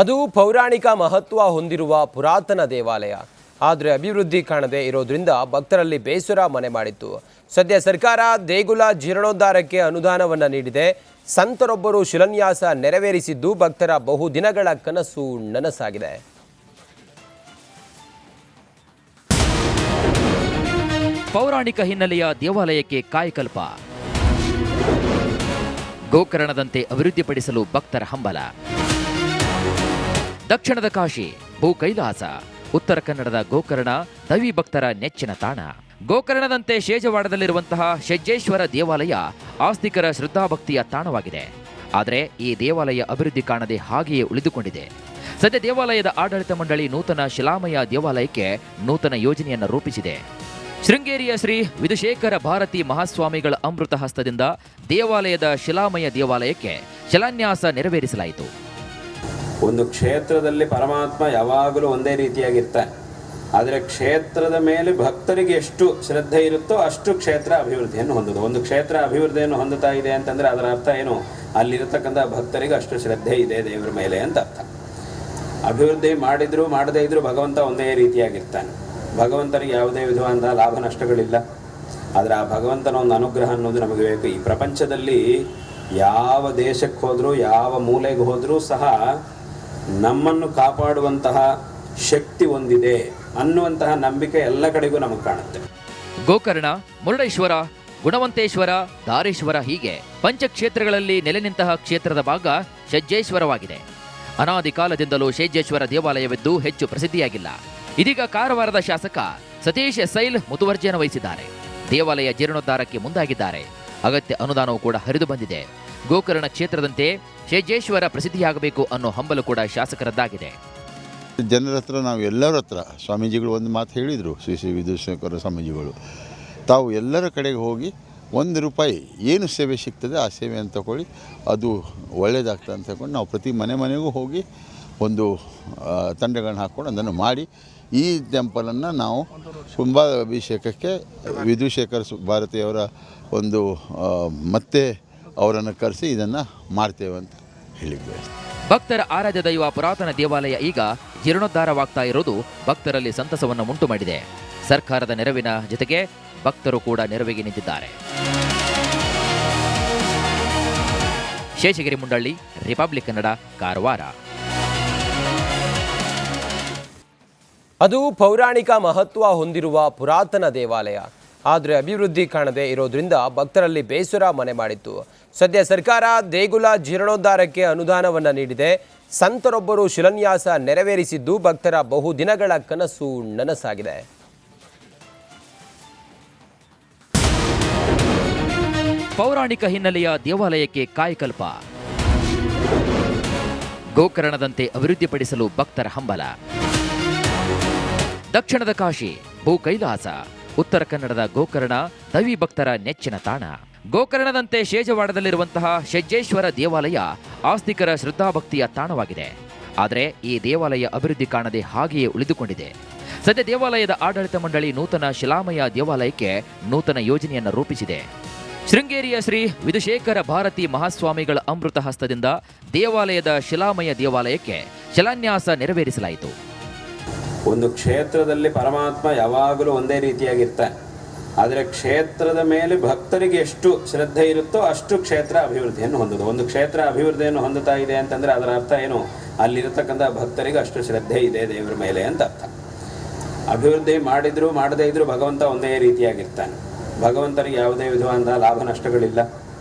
ಅದು ಪೌರಾಣಿಕ ಮಹತ್ವ ಹೊಂದಿರುವ ಪುರಾತನ ದೇವಾಲಯ. ಆದರೆ ಅಭಿವೃದ್ಧಿ ಕಾಣದೇ ಇರೋದ್ರಿಂದ ಭಕ್ತರಲ್ಲಿ ಬೇಸರ ಮನೆ ಮಾಡಿತ್ತು. ಸದ್ಯ ಸರ್ಕಾರ ದೇಗುಲ ಜೀರ್ಣೋದ್ಧಾರಕ್ಕೆ ಅನುದಾನವನ್ನು ನೀಡಿದೆ. ಸಂತರೊಬ್ಬರು ಶಿಲಾನ್ಯಾಸ ನೆರವೇರಿಸಿದ್ದು ಭಕ್ತರ ಬಹುದಿನಗಳ ಕನಸು ನನಸಾಗಿದೆ. ಪೌರಾಣಿಕ ಹಿನ್ನೆಲೆಯ ದೇವಾಲಯಕ್ಕೆ ಕಾಯಕಲ್ಪ. ಗೋಕರ್ಣದಂತೆ ಅಭಿವೃದ್ಧಿಪಡಿಸಲು ಭಕ್ತರ ಹಂಬಲ. ದಕ್ಷಿಣದ ಕಾಶಿ, ಭೂ ಕೈಲಾಸ, ಉತ್ತರ ಕನ್ನಡದ ಗೋಕರ್ಣ ದೈವಿ ಭಕ್ತರ ನೆಚ್ಚಿನ ತಾಣ. ಗೋಕರ್ಣದಂತೆ ಶೇಜವಾಡದಲ್ಲಿರುವಂತಹ ಶೆಜ್ಜೇಶ್ವರ ದೇವಾಲಯ ಆಸ್ತಿಕರ ಶ್ರದ್ಧಾಭಕ್ತಿಯ ತಾಣವಾಗಿದೆ. ಆದರೆ ಈ ದೇವಾಲಯ ಅಭಿವೃದ್ಧಿ ಕಾಣದೆ ಹಾಗೆಯೇ ಉಳಿದುಕೊಂಡಿದೆ. ಸದ್ಯ ದೇವಾಲಯದ ಆಡಳಿತ ಮಂಡಳಿ ನೂತನ ಶಿಲಾಮಯ ದೇವಾಲಯಕ್ಕೆ ನೂತನ ಯೋಜನೆಯನ್ನು ರೂಪಿಸಿದೆ. ಶೃಂಗೇರಿಯ ಶ್ರೀ ವಿಧುಶೇಖರ ಭಾರತಿ ಮಹಾಸ್ವಾಮಿಗಳ ಅಮೃತ ಹಸ್ತದಿಂದ ದೇವಾಲಯದ ಶಿಲಾಮಯ ದೇವಾಲಯಕ್ಕೆ ಶಿಲಾನ್ಯಾಸ ನೆರವೇರಿಸಲಾಯಿತು. ಒಂದು ಕ್ಷೇತ್ರದಲ್ಲಿ ಪರಮಾತ್ಮ ಯಾವಾಗಲೂ ಒಂದೇ ರೀತಿಯಾಗಿರ್ತಾನೆ. ಆದರೆ ಕ್ಷೇತ್ರದ ಮೇಲೆ ಭಕ್ತರಿಗೆ ಎಷ್ಟು ಶ್ರದ್ಧೆ ಇರುತ್ತೋ ಅಷ್ಟು ಕ್ಷೇತ್ರ ಅಭಿವೃದ್ಧಿಯನ್ನು ಹೊಂದೋದು. ಒಂದು ಕ್ಷೇತ್ರ ಅಭಿವೃದ್ಧಿಯನ್ನು ಹೊಂದುತ್ತಾ ಇದೆ ಅಂತಂದರೆ ಅದರ ಅರ್ಥ ಏನು? ಅಲ್ಲಿರತಕ್ಕಂಥ ಭಕ್ತರಿಗೆ ಅಷ್ಟು ಶ್ರದ್ಧೆ ಇದೆ ದೇವರ ಮೇಲೆ ಅಂತ ಅರ್ಥ. ಅಭಿವೃದ್ಧಿ ಮಾಡಿದ್ರು ಮಾಡದೇ ಇದ್ರೂ ಭಗವಂತ ಒಂದೇ ರೀತಿಯಾಗಿರ್ತಾನೆ. ಭಗವಂತನಿಗೆ ಯಾವುದೇ ವಿಧವಾದ ಲಾಭ ನಷ್ಟಗಳಿಲ್ಲ. ಆದರೆ ಆ ಭಗವಂತನ ಒಂದು ಅನುಗ್ರಹ ಅನ್ನೋದು ನಮಗೆ ಬೇಕು. ಈ ಪ್ರಪಂಚದಲ್ಲಿ ಯಾವ ದೇಶಕ್ಕೆ ಹೋದರೂ ಯಾವ ಮೂಲೆಗೆ ಹೋದರೂ ಸಹ ನಮ್ಮನ್ನು ಕಾಪಾಡುವಂತಹ ಶಕ್ತಿ ಒಂದಿದೆ ಅನ್ನುವಂತಹ ನಂಬಿಕೆ ಎಲ್ಲ ಕಡೆಗೂ ನಮಗೆ ಕಾಣುತ್ತೆ. ಗೋಕರ್ಣ, ಮುರುಡೇಶ್ವರ, ಗುಣವಂತೇಶ್ವರ, ಧಾರೇಶ್ವರ ಹೀಗೆ ಪಂಚಕ್ಷೇತ್ರಗಳಲ್ಲಿ ನೆಲೆ ನಿಂತಹ ಕ್ಷೇತ್ರದ ಭಾಗ ಶೆಜ್ಜೇಶ್ವರವಾಗಿದೆ. ಅನಾದಿ ಕಾಲದಿಂದಲೂ ಶೆಜ್ಜೇಶ್ವರ ದೇವಾಲಯವಿದ್ದು ಹೆಚ್ಚು ಪ್ರಸಿದ್ಧಿಯಾಗಿಲ್ಲ. ಇದೀಗ ಕಾರವಾರದ ಶಾಸಕ ಸತೀಶ್ ಸೈಲ್ ಮುತುವರ್ಜಿಯನ್ನು ವಹಿಸಿದ್ದಾರೆ. ದೇವಾಲಯ ಜೀರ್ಣೋದ್ಧಾರಕ್ಕೆ ಮುಂದಾಗಿದ್ದಾರೆ. ಅಗತ್ಯ ಅನುದಾನವೂ ಕೂಡ ಹರಿದು ಬಂದಿದೆ. ಗೋಕರ್ಣ ಕ್ಷೇತ್ರದಂತೆ ಶೆಜ್ಜೇಶ್ವರ ಪ್ರಸಿದ್ಧಿಯಾಗಬೇಕು ಅನ್ನೋ ಹಂಬಲು ಕೂಡ ಶಾಸಕರದ್ದಾಗಿದೆ. ಜನರ ಹತ್ರ ನಾವು ಎಲ್ಲರ ಹತ್ರ ಸ್ವಾಮೀಜಿಗಳು ಒಂದು ಮಾತು ಹೇಳಿದರು. ಶ್ರೀ ವಿಧುಶೇಖರ ಸ್ವಾಮೀಜಿಗಳು ತಾವು ಎಲ್ಲರ ಕಡೆಗೆ ಹೋಗಿ ₹1 ಏನು ಸೇವೆ ಸಿಗ್ತದೆ ಆ ಸೇವೆಯನ್ನು ತಗೊಳ್ಳಿ, ಅದು ಒಳ್ಳೆಯದಾಗ್ತದೆ ಅಂತ ಹೇಳ್ಕೊಂಡು ನಾವು ಪ್ರತಿ ಮನೆಗೂ ಹೋಗಿ ಒಂದು ತಂಡಗಳನ್ನ ಹಾಕ್ಕೊಂಡು ಅದನ್ನು ಮಾಡಿ ಈ ಟೆಂಪಲನ್ನು ನಾವು ಕುಂಭಾಭಿಷೇಕಕ್ಕೆ ವಿಧುಶೇಖರ ಭಾರತಿಯವರ ಒಂದು ಮತ್ತೆ ಅವರನ್ನು ಕರೆಸಿ ಇದನ್ನು ಮಾಡ್ತೇವೆ ಅಂತ ಹೇಳಿದ್ವಿ. ಭಕ್ತರ ಆರಾಧ್ಯ ದೈವ ಪುರಾತನ ದೇವಾಲಯ ಈಗ ಜೀರ್ಣೋದ್ಧಾರವಾಗ್ತಾ ಇರೋದು ಭಕ್ತರಲ್ಲಿ ಸಂತಸವನ್ನು ಉಂಟು ಮಾಡಿದೆ. ಸರ್ಕಾರದ ನೆರವಿನ ಜೊತೆಗೆ ಭಕ್ತರು ಕೂಡ ನೆರವಿಗೆ ನಿಂತಿದ್ದಾರೆ. ಶೇಷಗಿರಿ ಮುಂಡಳ್ಳಿ, ರಿಪಬ್ಲಿಕ್ ಕನ್ನಡ, ಕಾರವಾರ. ಅದು ಪೌರಾಣಿಕ ಮಹತ್ವ ಹೊಂದಿರುವ ಪುರಾತನ ದೇವಾಲಯ. ಆದರೆ ಅಭಿವೃದ್ಧಿ ಕಾಣದೇ ಇರೋದ್ರಿಂದ ಭಕ್ತರಲ್ಲಿ ಬೇಸರ ಮನೆ ಮಾಡಿತ್ತು. ಸದ್ಯ ಸರ್ಕಾರ ದೇಗುಲ ಜೀರ್ಣೋದ್ಧಾರಕ್ಕೆ ಅನುದಾನವನ್ನು ನೀಡಿದೆ. ಸಂತರೊಬ್ಬರು ಶಿಲಾನ್ಯಾಸ ನೆರವೇರಿಸಿದ್ದು ಭಕ್ತರ ಬಹುದಿನಗಳ ಕನಸು ನನಸಾಗಿದೆ. ಪೌರಾಣಿಕ ಹಿನ್ನೆಲೆಯ ದೇವಾಲಯಕ್ಕೆ ಕಾಯಕಲ್ಪ. ಗೋಕರ್ಣದಂತೆ ಅಭಿವೃದ್ಧಿಪಡಿಸಲು ಭಕ್ತರ ಹಂಬಲ. ದಕ್ಷಿಣದ ಕಾಶಿ, ಭೂ ಕೈಲಾಸ, ಉತ್ತರ ಕನ್ನಡದ ಗೋಕರ್ಣ ದೈವಿ ಭಕ್ತರ ನೆಚ್ಚಿನ ತಾಣ. ಗೋಕರ್ಣದಂತೆ ಶೇಜವಾಡದಲ್ಲಿರುವಂತಹ ಶೆಜ್ಜೇಶ್ವರ ದೇವಾಲಯ ಆಸ್ತಿಕರ ಶ್ರದ್ಧಾಭಕ್ತಿಯ ತಾಣವಾಗಿದೆ. ಆದರೆ ಈ ದೇವಾಲಯ ಅಭಿವೃದ್ಧಿ ಕಾಣದೆ ಹಾಗೆಯೇ ಉಳಿದುಕೊಂಡಿದೆ. ಸದ್ಯ ದೇವಾಲಯದ ಆಡಳಿತ ಮಂಡಳಿ ನೂತನ ಶಿಲಾಮಯ ದೇವಾಲಯಕ್ಕೆ ನೂತನ ಯೋಜನೆಯನ್ನು ರೂಪಿಸಿದೆ. ಶೃಂಗೇರಿಯ ಶ್ರೀ ವಿಧುಶೇಖರ ಭಾರತಿ ಮಹಾಸ್ವಾಮಿಗಳ ಅಮೃತ ಹಸ್ತದಿಂದ ದೇವಾಲಯದ ಶಿಲಾಮಯ ದೇವಾಲಯಕ್ಕೆ ಶಿಲಾನ್ಯಾಸ ನೆರವೇರಿಸಲಾಯಿತು. ಒಂದು ಕ್ಷೇತ್ರದಲ್ಲಿ ಪರಮಾತ್ಮ ಯಾವಾಗಲೂ ಒಂದೇ ರೀತಿಯಾಗಿರ್ತಾನೆ. ಆದರೆ ಕ್ಷೇತ್ರದ ಮೇಲೆ ಭಕ್ತರಿಗೆ ಎಷ್ಟು ಶ್ರದ್ಧೆ ಇರುತ್ತೋ ಅಷ್ಟು ಕ್ಷೇತ್ರ ಅಭಿವೃದ್ಧಿಯನ್ನು ಹೊಂದೋದು. ಒಂದು ಕ್ಷೇತ್ರ ಅಭಿವೃದ್ಧಿಯನ್ನು ಹೊಂದುತ್ತಾ ಇದೆ ಅಂತಂದರೆ ಅದರ ಅರ್ಥ ಏನು? ಅಲ್ಲಿರತಕ್ಕಂಥ ಭಕ್ತರಿಗೆ ಅಷ್ಟು ಶ್ರದ್ಧೆ ಇದೆ ದೇವರ ಮೇಲೆ ಅಂತ ಅರ್ಥ. ಅಭಿವೃದ್ಧಿ ಮಾಡಿದ್ರು ಮಾಡದೇ ಇದ್ರೂ ಭಗವಂತ ಒಂದೇ ರೀತಿಯಾಗಿರ್ತಾನೆ. ಭಗವಂತನಿಗೆ ಯಾವುದೇ ವಿಧವಾದ ಲಾಭ ನಷ್ಟಗಳಿಲ್ಲ.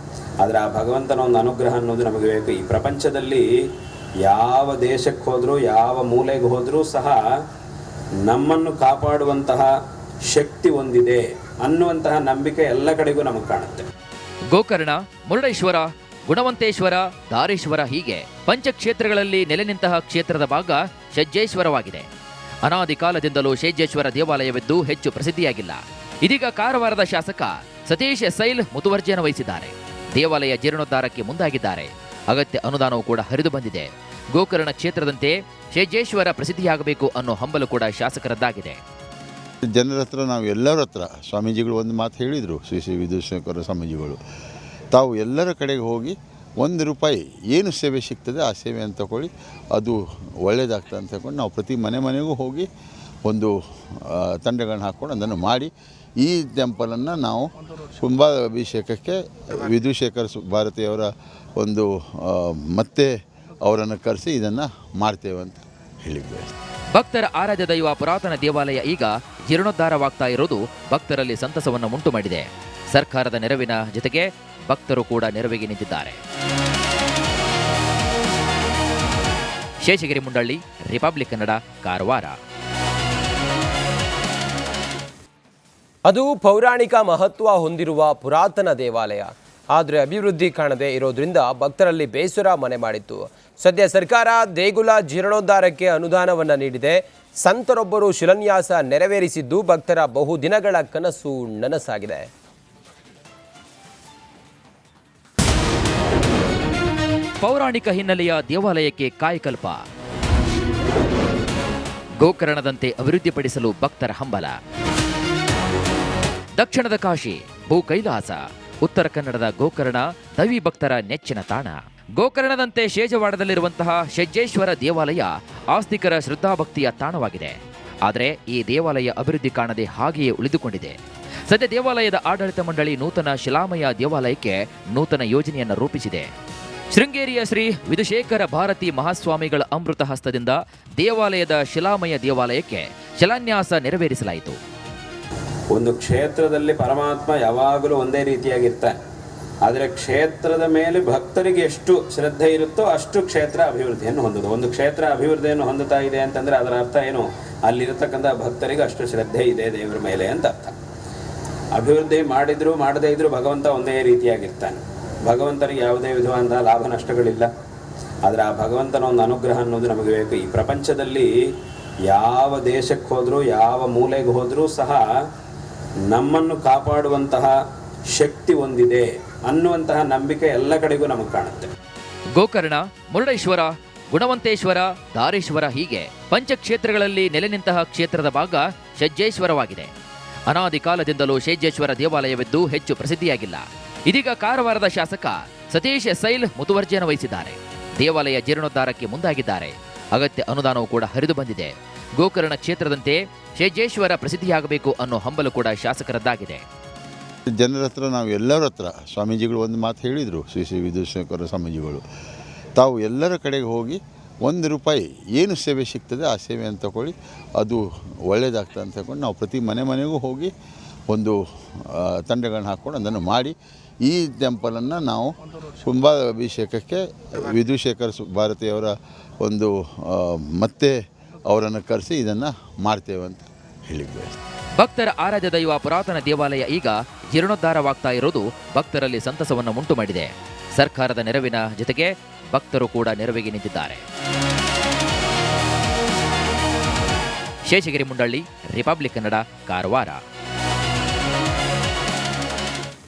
ಆದರೆ ಆ ಭಗವಂತನ ಒಂದು ಅನುಗ್ರಹ ಅನ್ನೋದು ನಮಗೆ ಬೇಕು. ಈ ಪ್ರಪಂಚದಲ್ಲಿ ಯಾವ ದೇಶಕ್ಕೆ ಹೋದರೂ ಯಾವ ಮೂಲೆಗೆ ಹೋದರೂ ಸಹ ನಮ್ಮನ್ನು ಕಾಪಾಡುವಂತಹ ಶಕ್ತಿ ಒಂದಿದೆ ಅನ್ನುವಂತಹ ನಂಬಿಕೆ ಎಲ್ಲ ಕಡೆಗೂ ನಮಗೆ ಕಾಣುತ್ತೆ. ಗೋಕರ್ಣ, ಮುರುಡೇಶ್ವರ, ಗುಣವಂತೇಶ್ವರ, ಧಾರೇಶ್ವರ ಹೀಗೆ ಪಂಚಕ್ಷೇತ್ರಗಳಲ್ಲಿ ನೆಲೆ ನಿಂತಹ ಕ್ಷೇತ್ರದ ಭಾಗ ಶೆಜ್ಜೇಶ್ವರವಾಗಿದೆ. ಅನಾದಿ ಕಾಲದಿಂದಲೂ ಶೆಜ್ಜೇಶ್ವರ ದೇವಾಲಯವಿದ್ದು ಹೆಚ್ಚು ಪ್ರಸಿದ್ಧಿಯಾಗಿಲ್ಲ. ಇದೀಗ ಕಾರವಾರದ ಶಾಸಕ ಸತೀಶ್ ಸೈಲ್ ಮುತುವರ್ಜಿಯನ್ನು ವಹಿಸಿದ್ದಾರೆ. ದೇವಾಲಯ ಜೀರ್ಣೋದ್ಧಾರಕ್ಕೆ ಮುಂದಾಗಿದ್ದಾರೆ. ಅಗತ್ಯ ಅನುದಾನವೂ ಕೂಡ ಹರಿದು ಬಂದಿದೆ. ಗೋಕರ್ಣ ಕ್ಷೇತ್ರದಂತೆ ಶೆಜ್ಜೇಶ್ವರ ಪ್ರಸಿದ್ಧಿಯಾಗಬೇಕು ಅನ್ನೋ ಹಂಬಲು ಕೂಡ ಶಾಸಕರದ್ದಾಗಿದೆ. ಜನರ ಹತ್ರ ನಾವು ಎಲ್ಲರ ಹತ್ರ ಸ್ವಾಮೀಜಿಗಳು ಒಂದು ಮಾತು ಹೇಳಿದರು. ಶ್ರೀ ವಿಧುಶೇಖರ ಸ್ವಾಮೀಜಿಗಳು ತಾವು ಎಲ್ಲರ ಕಡೆಗೆ ಹೋಗಿ ₹1 ಏನು ಸೇವೆ ಸಿಗ್ತದೆ ಆ ಸೇವೆಯನ್ನು ತಗೊಳ್ಳಿ, ಅದು ಒಳ್ಳೆಯದಾಗ್ತದೆ ಅಂತ ಹೇಳ್ಕೊಂಡು ನಾವು ಪ್ರತಿ ಮನೆಗೂ ಹೋಗಿ ಒಂದು ತಂಡಗಳನ್ನ ಹಾಕ್ಕೊಂಡು ಅದನ್ನು ಮಾಡಿ ಈ ಟೆಂಪಲನ್ನು ನಾವು ಕುಂಭಾಭಿಷೇಕಕ್ಕೆ ವಿಧುಶೇಖರ ಭಾರತಿಯವರ ಒಂದು ಮತ್ತೆ ಅವರನ್ನು ಕರೆಸಿ ಇದನ್ನು ಮಾಡ್ತೇವೆ ಅಂತ ಹೇಳಿದ್ದೇವೆ. ಭಕ್ತರ ಆರಾಧ್ಯ ದೈವ ಪುರಾತನ ದೇವಾಲಯ ಈಗ ಜೀರ್ಣೋದ್ಧಾರವಾಗ್ತಾ ಇರೋದು ಭಕ್ತರಲ್ಲಿ ಸಂತಸವನ್ನು ಉಂಟು ಮಾಡಿದೆ. ಸರ್ಕಾರದ ನೆರವಿನ ಜೊತೆಗೆ ಭಕ್ತರು ಕೂಡ ನೆರವಿಗೆ ನಿಂತಿದ್ದಾರೆ. ಶೇಷಗಿರಿ ಮುಂಡಳ್ಳಿ, ರಿಪಬ್ಲಿಕ್ ಕನ್ನಡ, ಕಾರವಾರ. ಅದು ಪೌರಾಣಿಕ ಮಹತ್ವ ಹೊಂದಿರುವ ಪುರಾತನ ದೇವಾಲಯ. ಆದರೆ ಅಭಿವೃದ್ಧಿ ಕಾಣದೇ ಇರೋದ್ರಿಂದ ಭಕ್ತರಲ್ಲಿ ಬೇಸರ ಮನೆ ಮಾಡಿತ್ತು. ಸದ್ಯ ಸರ್ಕಾರ ದೇಗುಲ ಜೀರ್ಣೋದ್ಧಾರಕ್ಕೆ ಅನುದಾನವನ್ನು ನೀಡಿದೆ. ಸಂತರೊಬ್ಬರು ಶಿಲಾನ್ಯಾಸ ನೆರವೇರಿಸಿದ್ದು ಭಕ್ತರ ಬಹುದಿನಗಳ ಕನಸು ನನಸಾಗಿದೆ. ಪೌರಾಣಿಕ ಹಿನ್ನೆಲೆಯ ದೇವಾಲಯಕ್ಕೆ ಕಾಯಕಲ್ಪ. ಗೋಕರ್ಣದಂತೆ ಅಭಿವೃದ್ಧಿಪಡಿಸಲು ಭಕ್ತರ ಹಂಬಲ. ದಕ್ಷಿಣದ ಕಾಶಿ, ಭೂ ಕೈಲಾಸ, ಉತ್ತರ ಕನ್ನಡದ ಗೋಕರ್ಣ ದೈವಿ ಭಕ್ತರ ನೆಚ್ಚಿನ ತಾಣ. ಗೋಕರ್ಣದಂತೆ ಶೇಜವಾಡದಲ್ಲಿರುವಂತಹ ಶೆಜ್ಜೇಶ್ವರ ದೇವಾಲಯ ಆಸ್ತಿಕರ ಶ್ರದ್ಧಾಭಕ್ತಿಯ ತಾಣವಾಗಿದೆ. ಆದರೆ ಈ ದೇವಾಲಯ ಅಭಿವೃದ್ಧಿ ಕಾಣದೆ ಹಾಗೆಯೇ ಉಳಿದುಕೊಂಡಿದೆ. ಸದ್ಯ ದೇವಾಲಯದ ಆಡಳಿತ ಮಂಡಳಿ ನೂತನ ಶಿಲಾಮಯ ದೇವಾಲಯಕ್ಕೆ ನೂತನ ಯೋಜನೆಯನ್ನು ರೂಪಿಸಿದೆ. ಶೃಂಗೇರಿಯ ಶ್ರೀ ವಿಧುಶೇಖರ ಭಾರತಿ ಮಹಾಸ್ವಾಮಿಗಳ ಅಮೃತ ಹಸ್ತದಿಂದ ದೇವಾಲಯದ ಶಿಲಾಮಯ ದೇವಾಲಯಕ್ಕೆ ಶಿಲಾನ್ಯಾಸ ನೆರವೇರಿಸಲಾಯಿತು. ಒಂದು ಕ್ಷೇತ್ರದಲ್ಲಿ ಪರಮಾತ್ಮ ಯಾವಾಗಲೂ ಒಂದೇ ರೀತಿಯಾಗಿರ್ತಾನೆ. ಆದರೆ ಕ್ಷೇತ್ರದ ಮೇಲೆ ಭಕ್ತರಿಗೆ ಎಷ್ಟು ಶ್ರದ್ಧೆ ಇರುತ್ತೋ ಅಷ್ಟು ಕ್ಷೇತ್ರ ಅಭಿವೃದ್ಧಿಯನ್ನು ಹೊಂದೋದು. ಒಂದು ಕ್ಷೇತ್ರ ಅಭಿವೃದ್ಧಿಯನ್ನು ಹೊಂದುತ್ತಾ ಇದೆ ಅಂತಂದರೆ ಅದರ ಅರ್ಥ ಏನು? ಅಲ್ಲಿರತಕ್ಕಂಥ ಭಕ್ತರಿಗೆ ಅಷ್ಟು ಶ್ರದ್ಧೆ ಇದೆ ದೇವರ ಮೇಲೆ ಅಂತ ಅರ್ಥ. ಅಭಿವೃದ್ಧಿ ಮಾಡಿದ್ರು ಮಾಡದೇ ಇದ್ರೂ ಭಗವಂತ ಒಂದೇ ರೀತಿಯಾಗಿರ್ತಾನೆ. ಭಗವಂತನಿಗೆ ಯಾವುದೇ ವಿಧವಾದ ಲಾಭ ನಷ್ಟಗಳಿಲ್ಲ. ಆದರೆ ಆ ಭಗವಂತನ ಒಂದು ಅನುಗ್ರಹ ಅನ್ನೋದು ನಮಗೆ ಬೇಕು. ಈ ಪ್ರಪಂಚದಲ್ಲಿ ಯಾವ ದೇಶಕ್ಕೆ ಹೋದರೂ ಯಾವ ಮೂಲೆಗೆ ಹೋದರೂ ಸಹ ನಮ್ಮನ್ನು ಕಾಪಾಡುವಂತಹ ಶಕ್ತಿ ಒಂದಿದೆ ಅನ್ನುವಂತಹ ನಂಬಿಕೆ ಎಲ್ಲ ಕಡೆಗೂ ನಮಗೆ ಕಾಣುತ್ತೆ. ಗೋಕರ್ಣ, ಮುರುಡೇಶ್ವರ, ಗುಣವಂತೇಶ್ವರ, ಧಾರೇಶ್ವರ ಹೀಗೆ ಪಂಚಕ್ಷೇತ್ರಗಳಲ್ಲಿ ನೆಲೆ ನಿಂತಹ ಕ್ಷೇತ್ರದ ಭಾಗ ಶೆಜ್ಜೇಶ್ವರವಾಗಿದೆ. ಅನಾದಿ ಕಾಲದಿಂದಲೂ ಶೆಜ್ಜೇಶ್ವರ ದೇವಾಲಯವೆದ್ದು ಹೆಚ್ಚು ಪ್ರಸಿದ್ಧಿಯಾಗಿಲ್ಲ. ಇದೀಗ ಕಾರವಾರದ ಶಾಸಕ ಸತೀಶ್ ಸೈಲ್ ಮುತುವರ್ಜಿಯನ್ನು ವಹಿಸಿದ್ದಾರೆ. ದೇವಾಲಯ ಜೀರ್ಣೋದ್ಧಾರಕ್ಕೆ ಮುಂದಾಗಿದ್ದಾರೆ. ಅಗತ್ಯ ಅನುದಾನವೂ ಕೂಡ ಹರಿದು ಬಂದಿದೆ. ಗೋಕರ್ಣ ಕ್ಷೇತ್ರದಂತೆ ಶೆಜ್ಜೇಶ್ವರ ಪ್ರಸಿದ್ಧಿಯಾಗಬೇಕು ಅನ್ನೋ ಹಂಬಲು ಕೂಡ ಶಾಸಕರದ್ದಾಗಿದೆ. ಜನರ ಹತ್ರ ನಾವು ಎಲ್ಲರ ಹತ್ರ ಸ್ವಾಮೀಜಿಗಳು ಒಂದು ಮಾತು ಹೇಳಿದರು, ಶ್ರೀ ವಿಧುಶೇಖರ ಸ್ವಾಮೀಜಿಗಳು, ತಾವು ಎಲ್ಲರ ಕಡೆಗೆ ಹೋಗಿ ₹1 ಏನು ಸೇವೆ ಸಿಗ್ತದೆ ಆ ಸೇವೆಯನ್ನು ತಗೊಳ್ಳಿ, ಅದು ಒಳ್ಳೆಯದಾಗ್ತದೆ ಅಂತ ಹೇಳ್ಕೊಂಡು ನಾವು ಪ್ರತಿ ಮನೆಗೂ ಹೋಗಿ ಒಂದು ತಂಡಗಳನ್ನ ಹಾಕ್ಕೊಂಡು ಅದನ್ನು ಮಾಡಿ ಈ ಟೆಂಪಲನ್ನು ನಾವು ಕುಂಭಾಭಿಷೇಕಕ್ಕೆ ವಿಧುಶೇಖರ ಭಾರತಿಯವರ ಒಂದು ಮತ್ತೆ ಅವರನ್ನು ಕರೆಸಿ ಇದನ್ನು ಮಾಡ್ತೇವೆ ಅಂತ ಹೇಳಿದ್ದೇವೆ. ಭಕ್ತರ ಆರಾಧ್ಯ ದೈವ ಪುರಾತನ ದೇವಾಲಯ ಈಗ ಜೀರ್ಣೋದ್ಧಾರವಾಗ್ತಾ ಇರೋದು ಭಕ್ತರಲ್ಲಿ ಸಂತಸವನ್ನು ಉಂಟು ಮಾಡಿದೆ. ಸರ್ಕಾರದ ನೆರವಿನ ಜೊತೆಗೆ ಭಕ್ತರು ಕೂಡ ನೆರವಿಗೆ ನಿಂತಿದ್ದಾರೆ. ಶೇಷಗಿರಿ ಮುಂಡಳ್ಳಿ, ರಿಪಬ್ಲಿಕ್ ಕನ್ನಡ, ಕಾರವಾರ.